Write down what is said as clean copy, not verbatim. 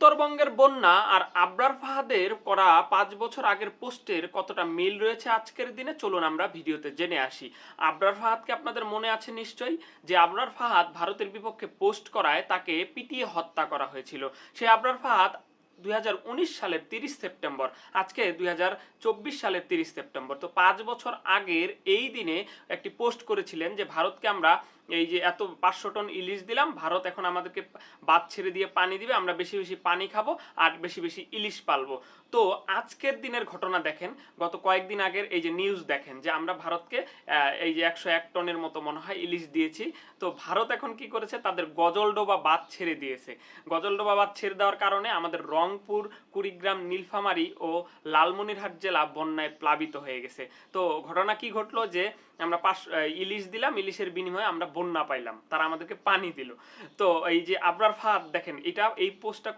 উত্তরবঙ্গের বন্যা আর আবরার ফাহাদের করা 5 বছর আগের পোস্টের কতটা মিল রয়েছে আজকের দিনে, চলুন আমরা ভিডিওতে জেনে আসি। আবরার ফাহাদকে আপনাদের মনে আছে নিশ্চয়ই, যে আবরার ফাহাদ ভারতের বিপক্ষে পোস্ট করায় তাকে পিটিয়ে হত্যা করা হয়েছিল। সেই আবরার ফাহাদ 2019 সালের 30 সেপ্টেম্বর, আজকে 2024 সালের 30 সেপ্টেম্বর, তো 5 বছর আগের এই দিনে একটি পোস্ট করেছিলেন যে ভারতকে আমরা এই যে এত 500 টন ইলিশ দিলাম, ভারত এখন আমাদেরকে বাদ ছেড়ে দিয়ে পানি দিবে, আমরা বেশি বেশি পানি খাবো আর বেশি বেশি ইলিশ পালবো। তো আজকের দিনের ঘটনা দেখেন, গত কয়েকদিন আগের এই যে নিউজ দেখেন যে আমরা ভারতকে এই যে 101 টনের মতো মনে হয় ইলিশ দিয়েছি। তো ভারত এখন কি করেছে, তাদের গজলডোবা বাঁধ ছেড়ে দিয়েছে। গজলডোবা বাঁধ ছেড়ে দেওয়ার কারণে আমাদের রংপুর, কুড়িগ্রাম, নীলফামারী ও লালমনিরহাট জেলা বন্যায় প্লাবিত হয়ে গেছে। তো ঘটনা কি ঘটলো, যে আমরা ইলিশ দিলাম, ইলিশের বিনিময়ে আমরা বন্যা পাইলাম, তারা আমাদেরকে পানি দিল। তো এই যে আবরার ফাহাদ দেখেন, এটা এই পোস্টটা